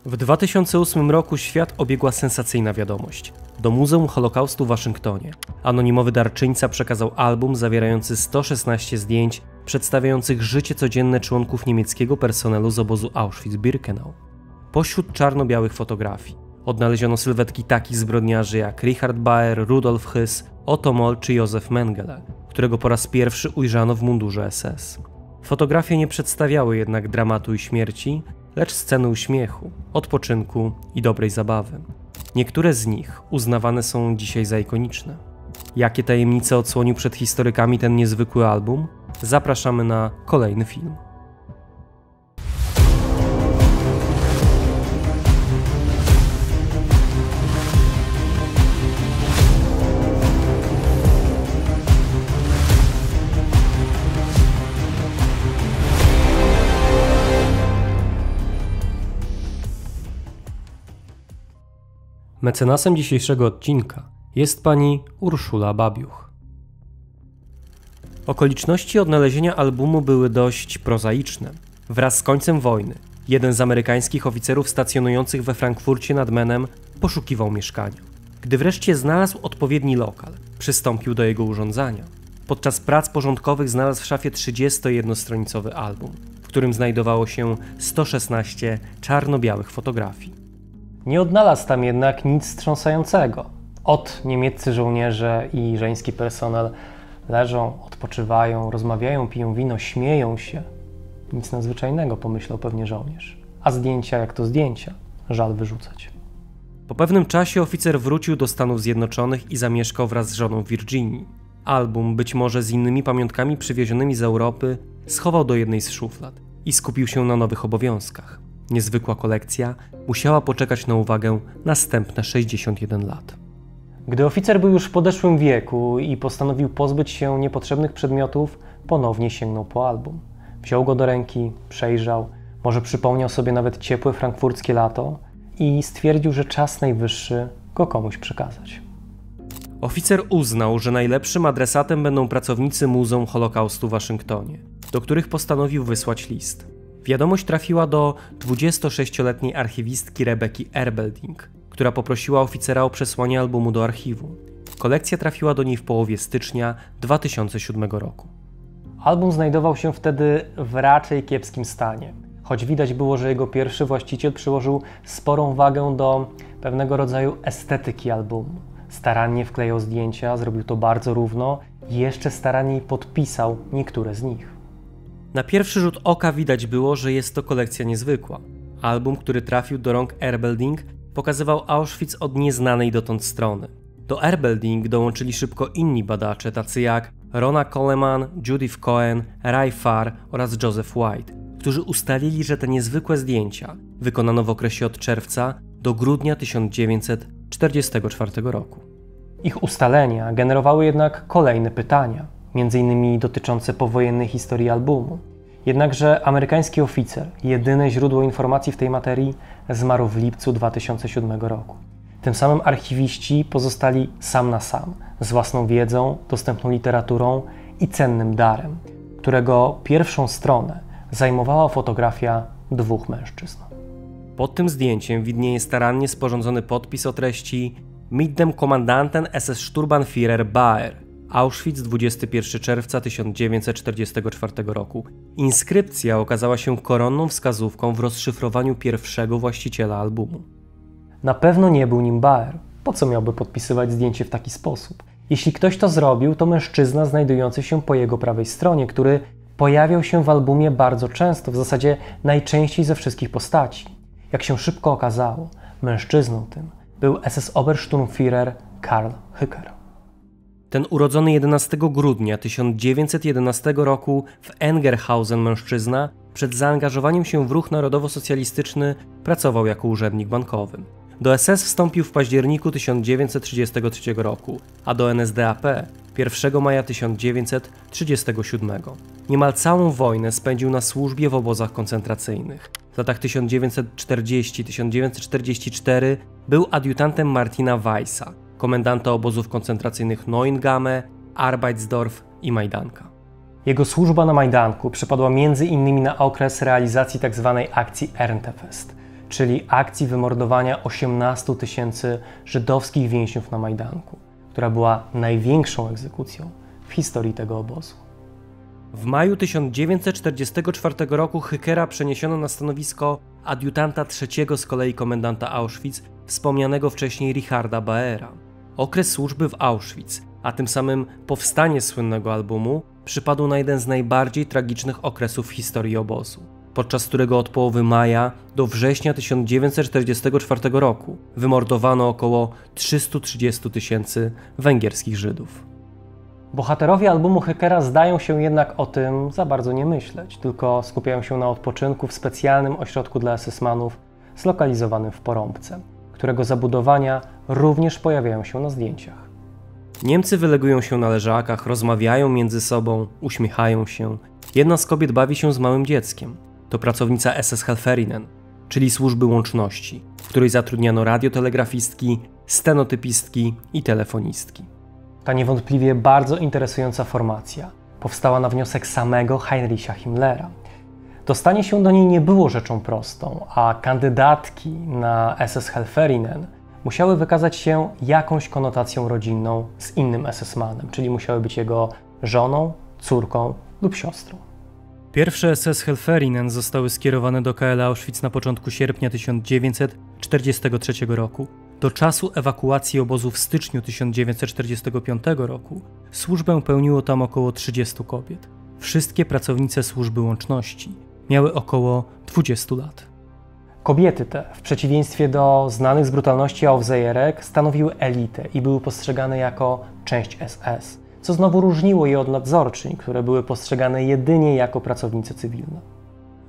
W 2008 roku świat obiegła sensacyjna wiadomość. Do Muzeum Holokaustu w Waszyngtonie anonimowy darczyńca przekazał album zawierający 116 zdjęć przedstawiających życie codzienne członków niemieckiego personelu z obozu Auschwitz-Birkenau. Pośród czarno-białych fotografii odnaleziono sylwetki takich zbrodniarzy jak Richard Baer, Rudolf Höss, Otto Moll czy Józef Mengele, którego po raz pierwszy ujrzano w mundurze SS. Fotografie nie przedstawiały jednak dramatu i śmierci, lecz sceny uśmiechu, odpoczynku i dobrej zabawy. Niektóre z nich uznawane są dzisiaj za ikoniczne. Jakie tajemnice odsłonił przed historykami ten niezwykły album? Zapraszamy na kolejny film. Mecenasem dzisiejszego odcinka jest pani Urszula Babiuch. Okoliczności odnalezienia albumu były dość prozaiczne. Wraz z końcem wojny jeden z amerykańskich oficerów stacjonujących we Frankfurcie nad Menem poszukiwał mieszkania. Gdy wreszcie znalazł odpowiedni lokal, przystąpił do jego urządzania. Podczas prac porządkowych znalazł w szafie 31-stronicowy album, w którym znajdowało się 116 czarno-białych fotografii. Nie odnalazł tam jednak nic wstrząsającego. Niemieccy żołnierze i żeński personel leżą, odpoczywają, rozmawiają, piją wino, śmieją się. Nic nadzwyczajnego, pomyślał pewnie żołnierz. A zdjęcia jak to zdjęcia, żal wyrzucać. Po pewnym czasie oficer wrócił do Stanów Zjednoczonych i zamieszkał wraz z żoną w Virginii. Album, być może z innymi pamiątkami przywiezionymi z Europy, schował do jednej z szuflad i skupił się na nowych obowiązkach. Niezwykła kolekcja musiała poczekać na uwagę następne 61 lat. Gdy oficer był już w podeszłym wieku i postanowił pozbyć się niepotrzebnych przedmiotów, ponownie sięgnął po album. Wziął go do ręki, przejrzał, może przypomniał sobie nawet ciepłe frankfurckie lato i stwierdził, że czas najwyższy go komuś przekazać. Oficer uznał, że najlepszym adresatem będą pracownicy Muzeum Holokaustu w Waszyngtonie, do których postanowił wysłać list. Wiadomość trafiła do 26-letniej archiwistki Rebeki Erbelding, która poprosiła oficera o przesłanie albumu do archiwum. Kolekcja trafiła do niej w połowie stycznia 2007 roku. Album znajdował się wtedy w raczej kiepskim stanie, choć widać było, że jego pierwszy właściciel przyłożył sporą wagę do pewnego rodzaju estetyki albumu. Starannie wklejał zdjęcia, zrobił to bardzo równo i jeszcze staranniej podpisał niektóre z nich. Na pierwszy rzut oka widać było, że jest to kolekcja niezwykła. Album, który trafił do rąk Erbelding, pokazywał Auschwitz od nieznanej dotąd strony. Do Erbelding dołączyli szybko inni badacze, tacy jak Rona Coleman, Judith Cohen, Ray Farr oraz Joseph White, którzy ustalili, że te niezwykłe zdjęcia wykonano w okresie od czerwca do grudnia 1944 roku. Ich ustalenia generowały jednak kolejne pytania, m.in. dotyczące powojennej historii albumu. Jednakże amerykański oficer, jedyne źródło informacji w tej materii, zmarł w lipcu 2007 roku. Tym samym archiwiści pozostali sam na sam, z własną wiedzą, dostępną literaturą i cennym darem, którego pierwszą stronę zajmowała fotografia dwóch mężczyzn. Pod tym zdjęciem widnieje starannie sporządzony podpis o treści Mit dem Kommandanten SS Sturmbannführer Baer, Auschwitz, 21 czerwca 1944 roku. Inskrypcja okazała się koronną wskazówką w rozszyfrowaniu pierwszego właściciela albumu. Na pewno nie był nim Baer. Po co miałby podpisywać zdjęcie w taki sposób? Jeśli ktoś to zrobił, to mężczyzna znajdujący się po jego prawej stronie, który pojawiał się w albumie bardzo często, w zasadzie najczęściej ze wszystkich postaci. Jak się szybko okazało, mężczyzną tym był SS-Obersturmführer Karl Hücker. Ten urodzony 11 grudnia 1911 roku w Engerhausen mężczyzna przed zaangażowaniem się w ruch narodowo-socjalistyczny pracował jako urzędnik bankowy. Do SS wstąpił w październiku 1933 roku, a do NSDAP 1 maja 1937. Niemal całą wojnę spędził na służbie w obozach koncentracyjnych. W latach 1940-1944 był adiutantem Martina Weissa, komendanta obozów koncentracyjnych Neuengamme, Arbeitsdorf i Majdanka. Jego służba na Majdanku przypadła m.in. na okres realizacji tzw. akcji Erntefest, czyli akcji wymordowania 18 000 żydowskich więźniów na Majdanku, która była największą egzekucją w historii tego obozu. W maju 1944 roku Hückera przeniesiono na stanowisko adiutanta trzeciego z kolei komendanta Auschwitz, wspomnianego wcześniej Richarda Bauera. Okres służby w Auschwitz, a tym samym powstanie słynnego albumu, przypadł na jeden z najbardziej tragicznych okresów w historii obozu, podczas którego od połowy maja do września 1944 roku wymordowano około 330 000 węgierskich Żydów. Bohaterowie albumu Hückera zdają się jednak o tym za bardzo nie myśleć, tylko skupiają się na odpoczynku w specjalnym ośrodku dla SS-manów zlokalizowanym w Porąbce, którego zabudowania również pojawiają się na zdjęciach. Niemcy wylegują się na leżakach, rozmawiają między sobą, uśmiechają się. Jedna z kobiet bawi się z małym dzieckiem. To pracownica SS Helferinen, czyli służby łączności, w której zatrudniano radiotelegrafistki, stenotypistki i telefonistki. Ta niewątpliwie bardzo interesująca formacja powstała na wniosek samego Heinricha Himmlera. Dostanie się do niej nie było rzeczą prostą, a kandydatki na SS Helferinen musiały wykazać się jakąś konotacją rodzinną z innym SS-manem, czyli musiały być jego żoną, córką lub siostrą. Pierwsze SS Helferinen zostały skierowane do KL Auschwitz na początku sierpnia 1943 roku. Do czasu ewakuacji obozu w styczniu 1945 roku służbę pełniło tam około 30 kobiet. Wszystkie pracownice służby łączności miały około 20 lat. Kobiety te, w przeciwieństwie do znanych z brutalności aufseherek, stanowiły elitę i były postrzegane jako część SS, co znowu różniło je od nadzorczyń, które były postrzegane jedynie jako pracownice cywilne.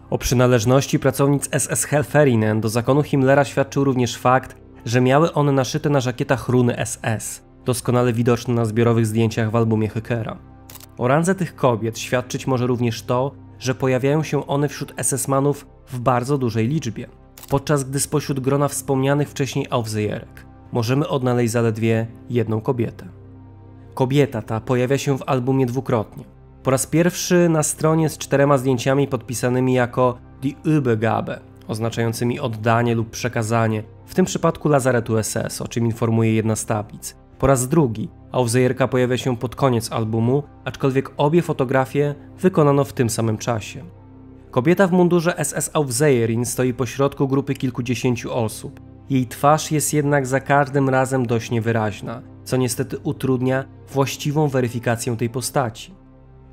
O przynależności pracownic SS Helferinen do zakonu Himmlera świadczył również fakt, że miały one naszyte na żakietach runy SS, doskonale widoczne na zbiorowych zdjęciach w albumie Hückera. O randze tych kobiet świadczyć może również to, że pojawiają się one wśród SS-manów w bardzo dużej liczbie, podczas gdy spośród grona wspomnianych wcześniej aufseherek możemy odnaleźć zaledwie jedną kobietę. Kobieta ta pojawia się w albumie dwukrotnie. Po raz pierwszy na stronie z 4 zdjęciami podpisanymi jako Die Übergabe, oznaczającymi oddanie lub przekazanie, w tym przypadku lazaretu SS, o czym informuje jedna z tablic. Po raz drugi aufseherka pojawia się pod koniec albumu, aczkolwiek obie fotografie wykonano w tym samym czasie. Kobieta w mundurze SS Aufseherin stoi pośrodku grupy kilkudziesięciu osób. Jej twarz jest jednak za każdym razem dość niewyraźna, co niestety utrudnia właściwą weryfikację tej postaci.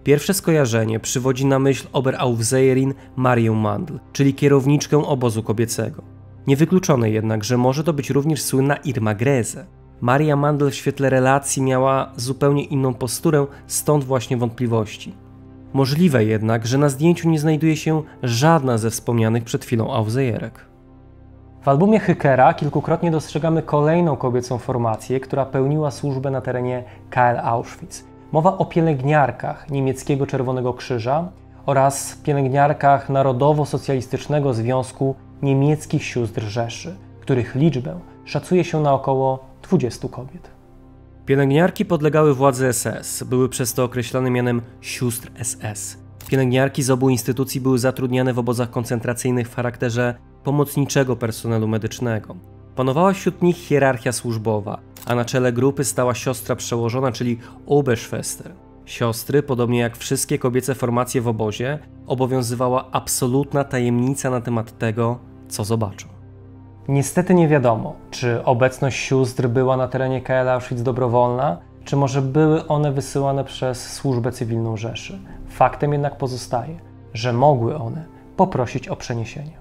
Pierwsze skojarzenie przywodzi na myśl Oberaufseherin Marię Mandl, czyli kierowniczkę obozu kobiecego. Niewykluczone jednak, że może to być również słynna Irma Grese. Maria Mandl w świetle relacji miała zupełnie inną posturę, stąd właśnie wątpliwości. Możliwe jednak, że na zdjęciu nie znajduje się żadna ze wspomnianych przed chwilą aufseherek. W albumie Hückera kilkukrotnie dostrzegamy kolejną kobiecą formację, która pełniła służbę na terenie KL Auschwitz. Mowa o pielęgniarkach niemieckiego Czerwonego Krzyża oraz pielęgniarkach Narodowo-Socjalistycznego Związku Niemieckich Sióstr Rzeszy, których liczbę szacuje się na około 20 kobiet. Pielęgniarki podlegały władzy SS, były przez to określane mianem sióstr SS. Pielęgniarki z obu instytucji były zatrudniane w obozach koncentracyjnych w charakterze pomocniczego personelu medycznego. Panowała wśród nich hierarchia służbowa, a na czele grupy stała siostra przełożona, czyli Oberschwester. Siostry, podobnie jak wszystkie kobiece formacje w obozie, obowiązywała absolutna tajemnica na temat tego, co zobaczą. Niestety nie wiadomo, czy obecność sióstr była na terenie KL Auschwitz dobrowolna, czy może były one wysyłane przez służbę cywilną Rzeszy. Faktem jednak pozostaje, że mogły one poprosić o przeniesienie.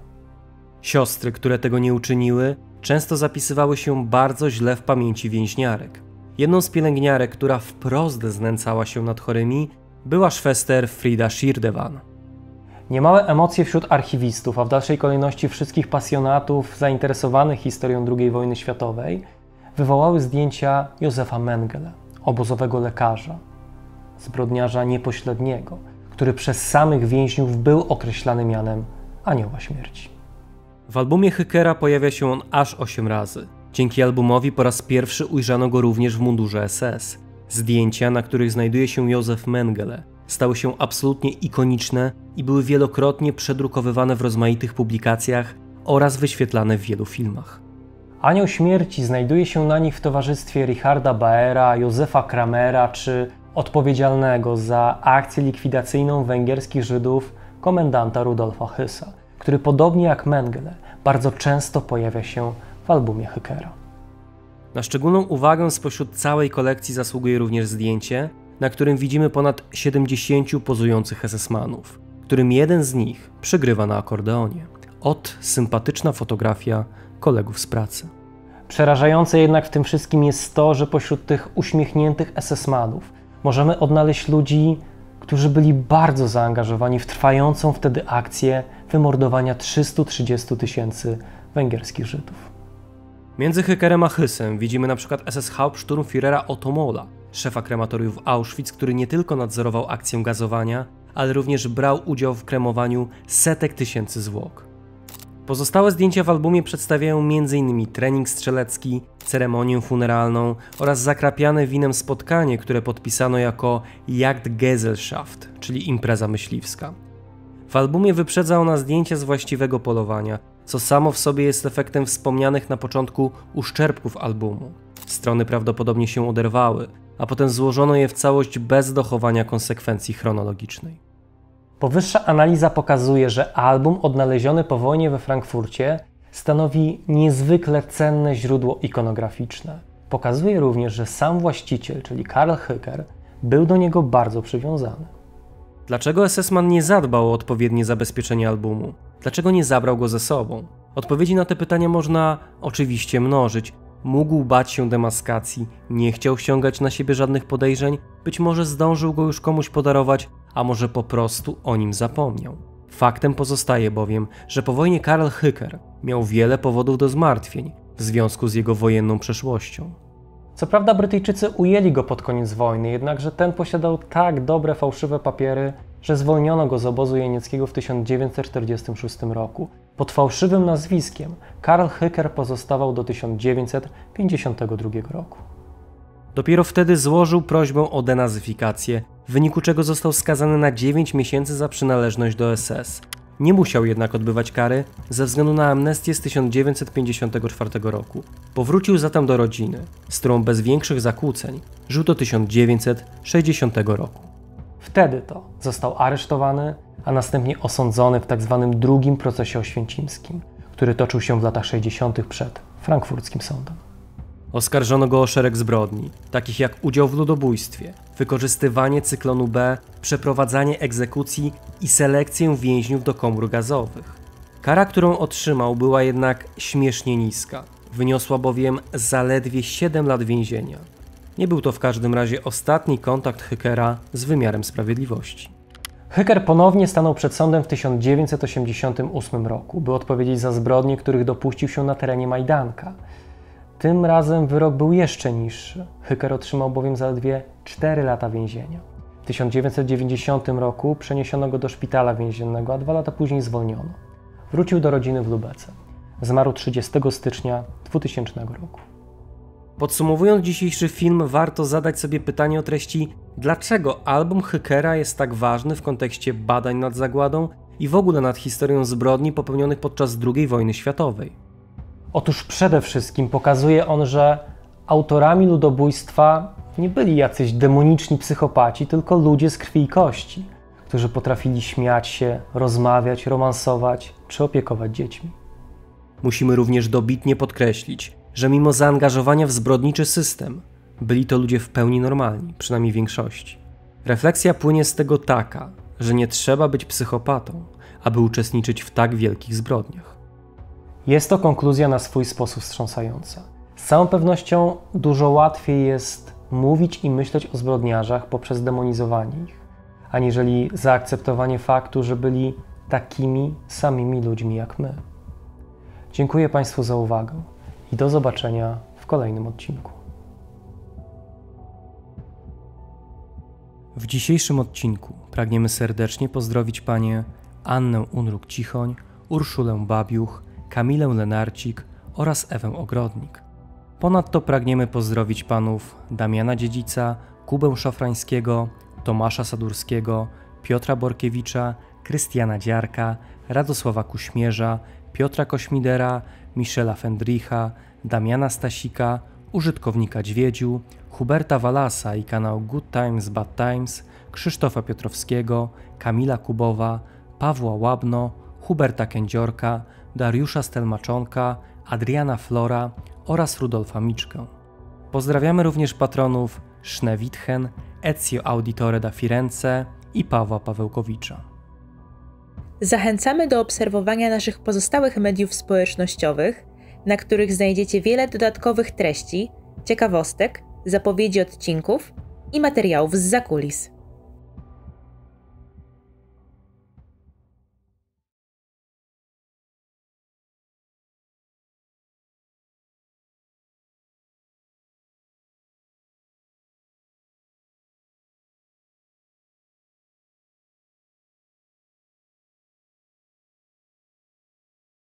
Siostry, które tego nie uczyniły, często zapisywały się bardzo źle w pamięci więźniarek. Jedną z pielęgniarek, która wprost znęcała się nad chorymi, była Schwester Frida Schirdewan. Niemałe emocje wśród archiwistów, a w dalszej kolejności wszystkich pasjonatów zainteresowanych historią II wojny światowej wywołały zdjęcia Józefa Mengele, obozowego lekarza, zbrodniarza niepośredniego, który przez samych więźniów był określany mianem Anioła Śmierci. W albumie Hückera pojawia się on aż 8 razy. Dzięki albumowi po raz pierwszy ujrzano go również w mundurze SS. Zdjęcia, na których znajduje się Józef Mengele, stały się absolutnie ikoniczne i były wielokrotnie przedrukowywane w rozmaitych publikacjach oraz wyświetlane w wielu filmach. Anioł Śmierci znajduje się na nich w towarzystwie Richarda Bauera, Józefa Kramera czy odpowiedzialnego za akcję likwidacyjną węgierskich Żydów komendanta Rudolfa Hyssa, który podobnie jak Mengele bardzo często pojawia się w albumie Hückera. Na szczególną uwagę spośród całej kolekcji zasługuje również zdjęcie, na którym widzimy ponad 70 pozujących SS-manów, którym jeden z nich przygrywa na akordeonie. Sympatyczna fotografia kolegów z pracy. Przerażające jednak w tym wszystkim jest to, że pośród tych uśmiechniętych SS-manów możemy odnaleźć ludzi, którzy byli bardzo zaangażowani w trwającą wtedy akcję wymordowania 330 000 węgierskich Żydów. Między Hückerem a Hyssem widzimy na przykład SS-Hauptsturmführera Otto Mohla, szefa krematoriów Auschwitz, który nie tylko nadzorował akcję gazowania, ale również brał udział w kremowaniu setek tysięcy zwłok. Pozostałe zdjęcia w albumie przedstawiają m.in. trening strzelecki, ceremonię funeralną oraz zakrapiane winem spotkanie, które podpisano jako Jagdgesellschaft, czyli impreza myśliwska. W albumie wyprzedza ona zdjęcia z właściwego polowania, co samo w sobie jest efektem wspomnianych na początku uszczerbków albumu. Strony prawdopodobnie się oderwały, a potem złożono je w całość bez dochowania konsekwencji chronologicznej. Powyższa analiza pokazuje, że album odnaleziony po wojnie we Frankfurcie stanowi niezwykle cenne źródło ikonograficzne. Pokazuje również, że sam właściciel, czyli Karl Hücker, był do niego bardzo przywiązany. Dlaczego SS-man nie zadbał o odpowiednie zabezpieczenie albumu? Dlaczego nie zabrał go ze sobą? Odpowiedzi na te pytania można oczywiście mnożyć. Mógł bać się demaskacji, nie chciał ściągać na siebie żadnych podejrzeń, być może zdążył go już komuś podarować, a może po prostu o nim zapomniał. Faktem pozostaje bowiem, że po wojnie Karl Hücker miał wiele powodów do zmartwień w związku z jego wojenną przeszłością. Co prawda Brytyjczycy ujęli go pod koniec wojny, jednakże ten posiadał tak dobre fałszywe papiery, że zwolniono go z obozu jenieckiego w 1946 roku. Pod fałszywym nazwiskiem Karl Hücker pozostawał do 1952 roku. Dopiero wtedy złożył prośbę o denazyfikację, w wyniku czego został skazany na 9 miesięcy za przynależność do SS. Nie musiał jednak odbywać kary ze względu na amnestię z 1954 roku. Powrócił zatem do rodziny, z którą bez większych zakłóceń żył do 1960 roku. Wtedy to został aresztowany, a następnie osądzony w tzw. drugim procesie oświęcimskim, który toczył się w latach 60. przed frankfurckim sądem. Oskarżono go o szereg zbrodni, takich jak udział w ludobójstwie, wykorzystywanie cyklonu B, przeprowadzanie egzekucji i selekcję więźniów do komór gazowych. Kara, którą otrzymał, była jednak śmiesznie niska. Wyniosła bowiem zaledwie 7 lat więzienia. Nie był to w każdym razie ostatni kontakt Hückera z wymiarem sprawiedliwości. Hücker ponownie stanął przed sądem w 1988 roku, by odpowiedzieć za zbrodnie, których dopuścił się na terenie Majdanka. Tym razem wyrok był jeszcze niższy. Hücker otrzymał bowiem zaledwie 4 lata więzienia. W 1990 roku przeniesiono go do szpitala więziennego, a 2 lata później zwolniono. Wrócił do rodziny w Lubece. Zmarł 30 stycznia 2000 roku. Podsumowując dzisiejszy film, warto zadać sobie pytanie o treści, dlaczego album Hückera jest tak ważny w kontekście badań nad zagładą i w ogóle nad historią zbrodni popełnionych podczas II wojny światowej. Otóż przede wszystkim pokazuje on, że autorami ludobójstwa nie byli jacyś demoniczni psychopaci, tylko ludzie z krwi i kości, którzy potrafili śmiać się, rozmawiać, romansować czy opiekować dziećmi. Musimy również dobitnie podkreślić, że mimo zaangażowania w zbrodniczy system, byli to ludzie w pełni normalni, przynajmniej w większości. Refleksja płynie z tego taka, że nie trzeba być psychopatą, aby uczestniczyć w tak wielkich zbrodniach. Jest to konkluzja na swój sposób wstrząsająca. Z całą pewnością dużo łatwiej jest mówić i myśleć o zbrodniarzach poprzez demonizowanie ich, aniżeli zaakceptowanie faktu, że byli takimi samymi ludźmi jak my. Dziękuję Państwu za uwagę i do zobaczenia w kolejnym odcinku. W dzisiejszym odcinku pragniemy serdecznie pozdrowić panie Annę Unruk-Cichoń, Urszulę Babiuch, Kamilę Lenarcik oraz Ewę Ogrodnik. Ponadto pragniemy pozdrowić panów Damiana Dziedzica, Kubę Szafrańskiego, Tomasza Sadurskiego, Piotra Borkiewicza, Krystiana Dziarka, Radosława Kuśmierza, Piotra Kośmidera, Michela Fendricha, Damiana Stasika, użytkownika Dźwiedziu, Huberta Walasa i kanał Good Times Bad Times, Krzysztofa Piotrowskiego, Kamila Kubowa, Pawła Łabno, Huberta Kędziorka, Dariusza Stelmaczonka, Adriana Flora oraz Rudolfa Miczkę. Pozdrawiamy również patronów Sznewitchen, Ezio Auditore da Firenze i Pawła Pawełkowicza. Zachęcamy do obserwowania naszych pozostałych mediów społecznościowych, na których znajdziecie wiele dodatkowych treści, ciekawostek, zapowiedzi odcinków i materiałów zza kulis.